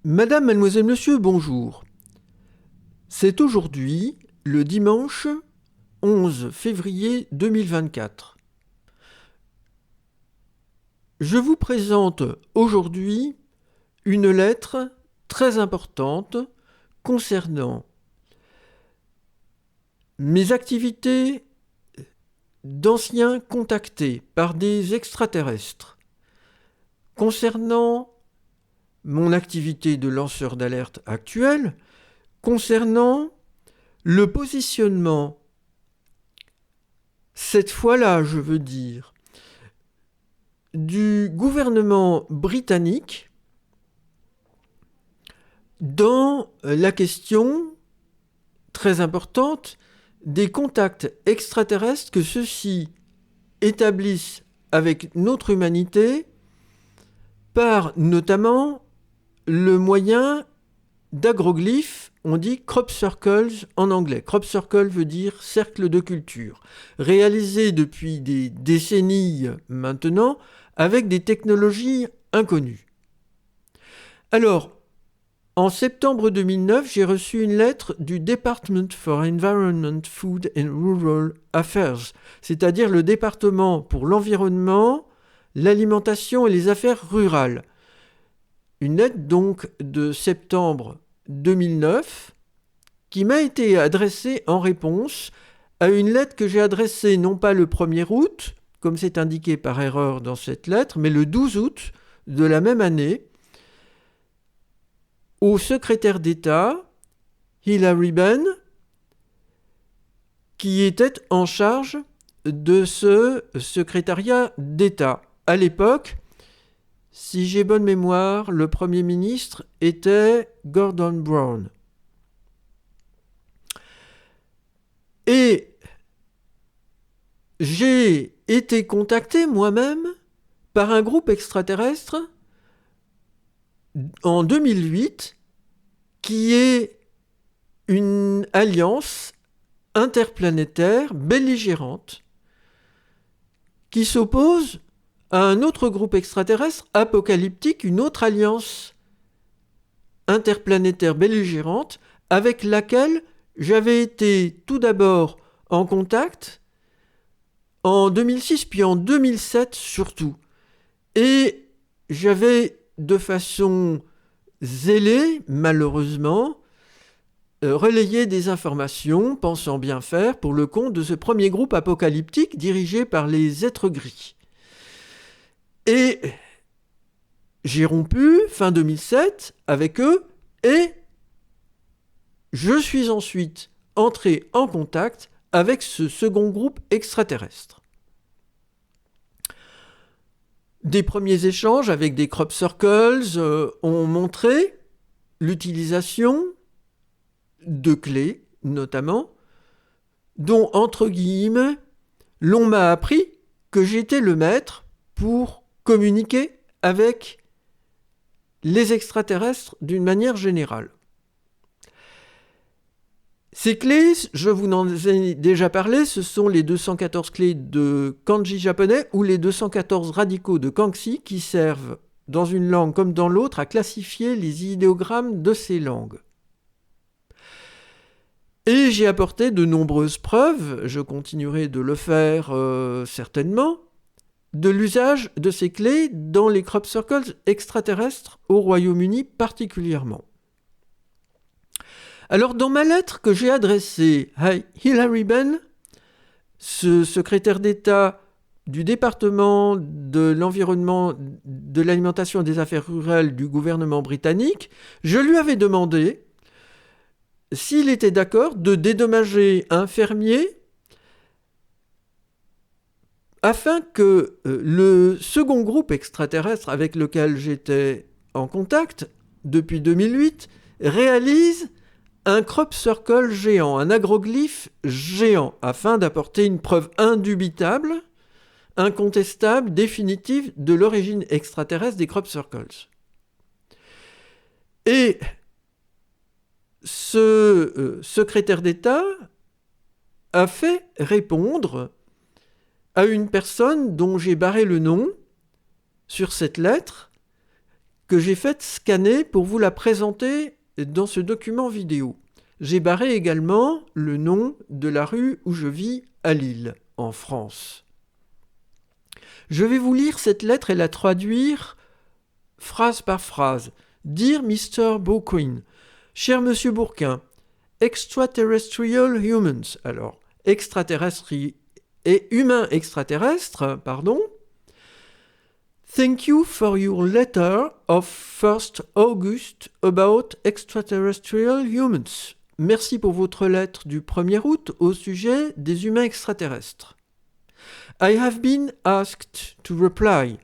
Madame, mademoiselle, monsieur, bonjour. C'est aujourd'hui, le dimanche 11 février 2024. Je vous présente aujourd'hui une lettre très importante concernant mes activités d'anciens contactés par des extraterrestres, concernant mon activité de lanceur d'alerte actuelle, concernant le positionnement, cette fois-là, je veux dire, du gouvernement britannique dans la question très importante des contacts extraterrestres que ceux-ci établissent avec notre humanité par notamment le moyen d'agroglyphes, on dit crop circles en anglais. Crop circle veut dire cercle de culture, réalisé depuis des décennies maintenant avec des technologies inconnues. Alors, en septembre 2009, j'ai reçu une lettre du Department for Environment, Food and Rural Affairs, c'est-à-dire le département pour l'environnement, l'alimentation et les affaires rurales. Une lettre donc de septembre 2009 qui m'a été adressée en réponse à une lettre que j'ai adressée non pas le 1er août, comme c'est indiqué par erreur dans cette lettre, mais le 12 août de la même année, au secrétaire d'État, Hilary Benn, qui était en charge de ce secrétariat d'État. À l'époque, si j'ai bonne mémoire, le Premier ministre était Gordon Brown. Et j'ai été contacté moi-même par un groupe extraterrestre en 2008 qui est une alliance interplanétaire belligérante qui s'oppose à un autre groupe extraterrestre apocalyptique, une autre alliance interplanétaire belligérante avec laquelle j'avais été tout d'abord en contact en 2006 puis en 2007 surtout. Et j'avais de façon zélée, malheureusement, relayé des informations pensant bien faire pour le compte de ce premier groupe apocalyptique dirigé par les êtres gris. Et j'ai rompu fin 2007 avec eux et je suis ensuite entré en contact avec ce second groupe extraterrestre. Des premiers échanges avec des crop circles ont montré l'utilisation de clés, notamment, dont, entre guillemets, l'on m'a appris que j'étais le maître pour communiquer avec les extraterrestres d'une manière générale. Ces clés, je vous en ai déjà parlé, ce sont les 214 clés de kanji japonais ou les 214 radicaux de Kangxi qui servent, dans une langue comme dans l'autre, à classifier les idéogrammes de ces langues. Et j'ai apporté de nombreuses preuves, je continuerai de le faire certainement, de l'usage de ces clés dans les crop circles extraterrestres au Royaume-Uni particulièrement. Alors, dans ma lettre que j'ai adressée à Hilary Benn, ce secrétaire d'État du département de l'environnement, de l'alimentation et des affaires rurales du gouvernement britannique, je lui avais demandé s'il était d'accord de dédommager un fermier afin que le second groupe extraterrestre avec lequel j'étais en contact depuis 2008 réalise un crop circle géant, un agroglyphe géant, afin d'apporter une preuve indubitable, incontestable, définitive de l'origine extraterrestre des crop circles. Et ce secrétaire d'État a fait répondre à une personne dont j'ai barré le nom sur cette lettre, que j'ai fait scanner pour vous la présenter dans ce document vidéo. J'ai barré également le nom de la rue où je vis à Lille, en France. Je vais vous lire cette lettre et la traduire phrase par phrase. Dear Mr. Bourquin, cher Monsieur Bourquin, extraterrestrial humans, alors extraterrestres et humains extraterrestres, pardon. Thank you for your letter of 1st August about extraterrestrial humans. Merci pour votre lettre du 1er août au sujet des humains extraterrestres. I have been asked to reply.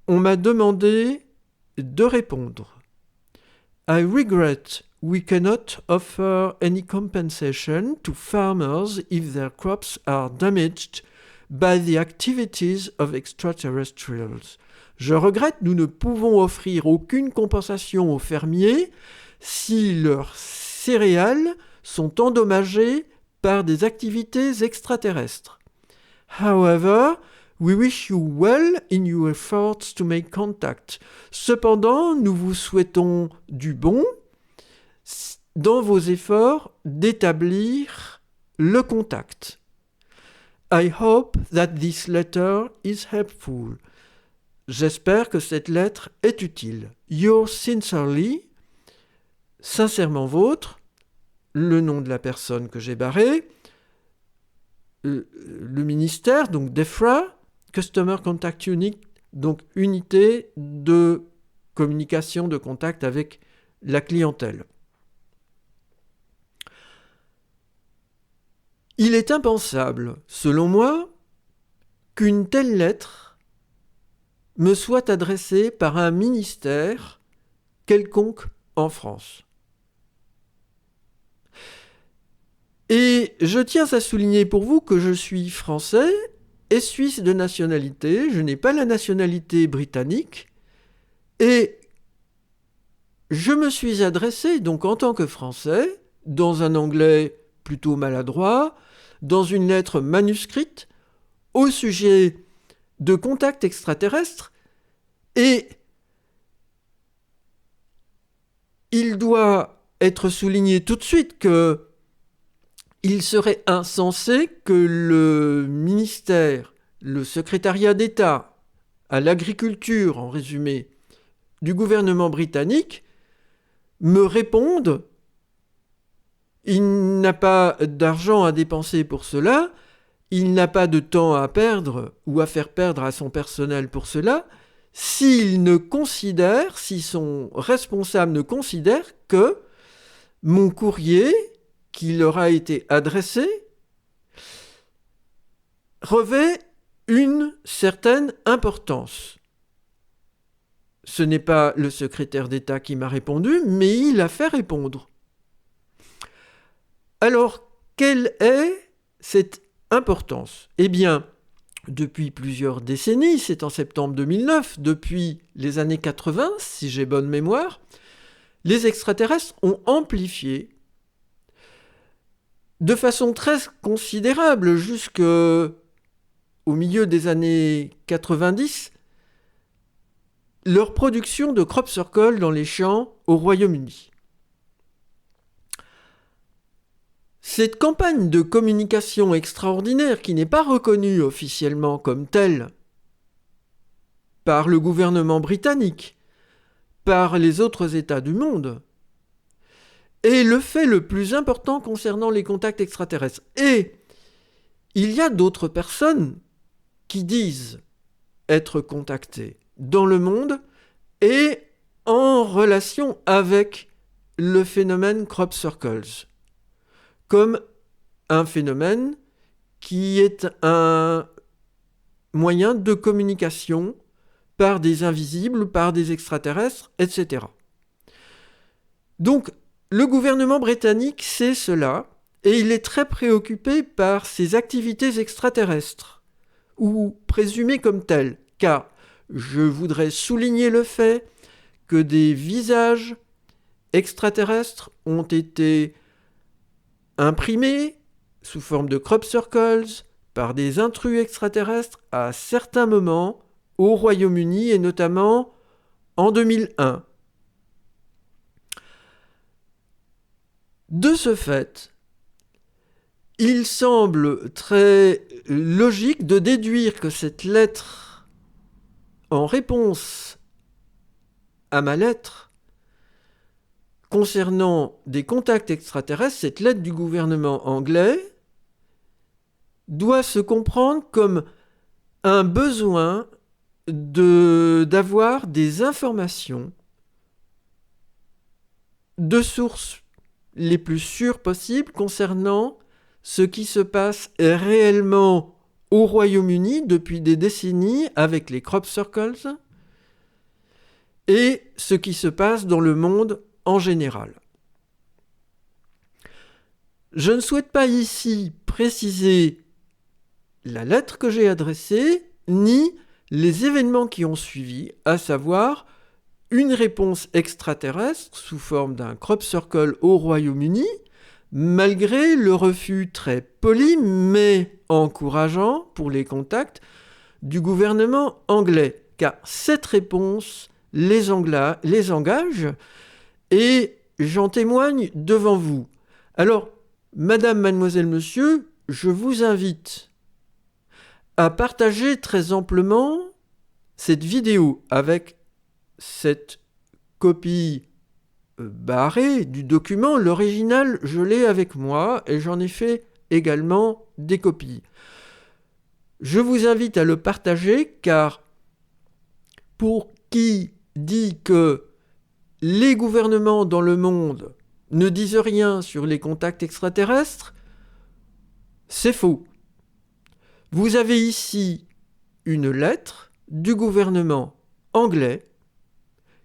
On m'a demandé de répondre. I regret we cannot offer any compensation to farmers if their crops are damaged by the activities of extraterrestrials. Je regrette, nous ne pouvons offrir aucune compensation aux fermiers si leurs céréales sont endommagées par des activités extraterrestres. However, we wish you well in your efforts to make contact. Cependant, nous vous souhaitons du bon dans vos efforts d'établir le contact. I hope that this letter is helpful. J'espère que cette lettre est utile. Yours sincerely, sincèrement vôtre, le nom de la personne que j'ai barrée, le ministère, donc DEFRA, Customer Contact Unit, donc unité de communication, de contact avec la clientèle. Il est impensable, selon moi, qu'une telle lettre me soit adressée par un ministère quelconque en France. Et je tiens à souligner pour vous que je suis français et suisse de nationalité, je n'ai pas la nationalité britannique, et je me suis adressé, donc en tant que français, dans un anglais plutôt maladroit, dans une lettre manuscrite, au sujet de contacts extraterrestres, et il doit être souligné tout de suite que il serait insensé que le ministère, le secrétariat d'État à l'agriculture, en résumé, du gouvernement britannique, me réponde « Il n'a pas d'argent à dépenser pour cela, il n'a pas de temps à perdre ou à faire perdre à son personnel pour cela, s'il ne considère, si son responsable ne considère que mon courrier qui leur a été adressé revêt une certaine importance. » Ce n'est pas le secrétaire d'État qui m'a répondu, mais il a fait répondre. Alors, quelle est cette importance ? Eh bien, depuis plusieurs décennies, c'est en septembre 2009, depuis les années 80, si j'ai bonne mémoire, les extraterrestres ont amplifié de façon très considérable jusqu'au milieu des années 90, leur production de crop circle dans les champs au Royaume-Uni. Cette campagne de communication extraordinaire, qui n'est pas reconnue officiellement comme telle par le gouvernement britannique, par les autres États du monde, est le fait le plus important concernant les contacts extraterrestres. Et il y a d'autres personnes qui disent être contactées dans le monde et en relation avec le phénomène crop circles, comme un phénomène qui est un moyen de communication par des invisibles, par des extraterrestres, etc. Donc, le gouvernement britannique sait cela, et il est très préoccupé par ces activités extraterrestres, ou présumées comme telles, car je voudrais souligner le fait que des visages extraterrestres ont été imprimés sous forme de crop circles par des intrus extraterrestres à certains moments au Royaume-Uni et notamment en 2001. De ce fait, il semble très logique de déduire que cette lettre, en réponse à ma lettre concernant des contacts extraterrestres, cette lettre du gouvernement anglais doit se comprendre comme un besoin d'avoir des informations de sources les plus sûres possibles concernant ce qui se passe réellement au Royaume-Uni depuis des décennies avec les crop circles et ce qui se passe dans le monde en général. Je ne souhaite pas ici préciser la lettre que j'ai adressée, ni les événements qui ont suivi, à savoir une réponse extraterrestre sous forme d'un crop circle au Royaume-Uni, malgré le refus très poli mais encourageant pour les contacts du gouvernement anglais, car cette réponse les engage et j'en témoigne devant vous. Alors, madame, mademoiselle, monsieur, je vous invite à partager très amplement cette vidéo avec cette copie barrée du document. L'original, je l'ai avec moi et j'en ai fait également des copies. Je vous invite à le partager car pour qui dit que les gouvernements dans le monde ne disent rien sur les contacts extraterrestres, c'est faux. Vous avez ici une lettre du gouvernement anglais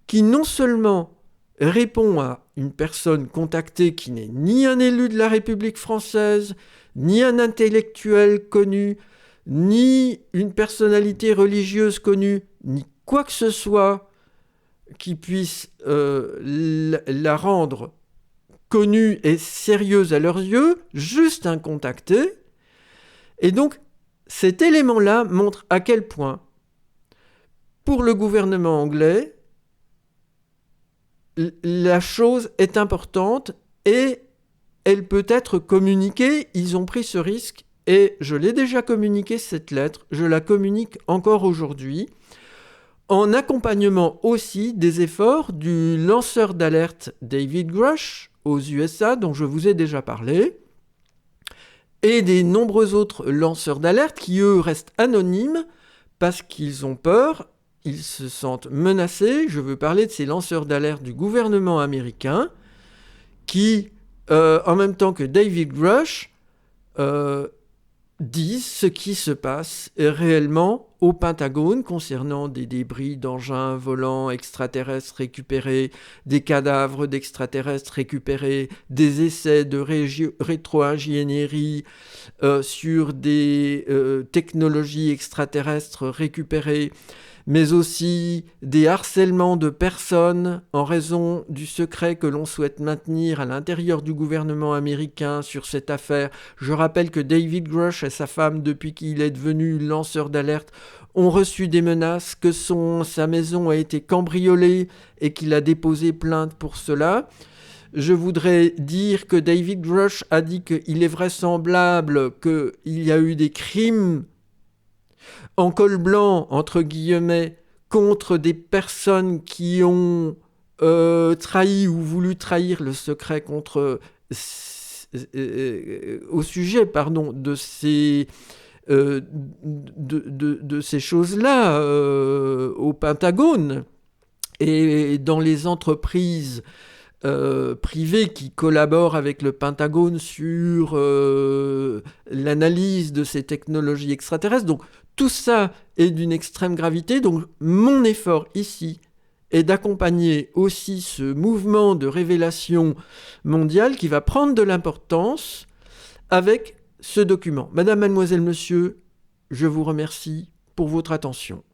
qui non seulement répond à une personne contactée qui n'est ni un élu de la République française, ni un intellectuel connu, ni une personnalité religieuse connue, ni quoi que ce soit qui puisse la rendre connue et sérieuse à leurs yeux, juste un contacté. Et donc, cet élément-là montre à quel point, pour le gouvernement anglais, la chose est importante et elle peut être communiquée. Ils ont pris ce risque et je l'ai déjà communiqué, cette lettre. Je la communique encore aujourd'hui, en accompagnement aussi des efforts du lanceur d'alerte David Grush aux USA, dont je vous ai déjà parlé, et des nombreux autres lanceurs d'alerte qui, eux, restent anonymes parce qu'ils ont peur, ils se sentent menacés. Je veux parler de ces lanceurs d'alerte du gouvernement américain qui, en même temps que David Grush, disent ce qui se passe réellement au Pentagone concernant des débris d'engins volants extraterrestres récupérés, des cadavres d'extraterrestres récupérés, des essais de rétro-ingénierie sur des technologies extraterrestres récupérées, mais aussi des harcèlements de personnes en raison du secret que l'on souhaite maintenir à l'intérieur du gouvernement américain sur cette affaire. Je rappelle que David Grush et sa femme, depuis qu'il est devenu lanceur d'alerte, ont reçu des menaces, que sa maison a été cambriolée et qu'il a déposé plainte pour cela. Je voudrais dire que David Grush a dit qu'il est vraisemblable qu'il y a eu des crimes en col blanc, entre guillemets, contre des personnes qui ont trahi ou voulu trahir le secret au sujet de ces de ces choses-là au Pentagone et dans les entreprises privées qui collaborent avec le Pentagone sur l'analyse de ces technologies extraterrestres. Donc tout ça est d'une extrême gravité. Donc mon effort ici est d'accompagner aussi ce mouvement de révélation mondiale qui va prendre de l'importance avec ce document. Madame, mademoiselle, monsieur, je vous remercie pour votre attention.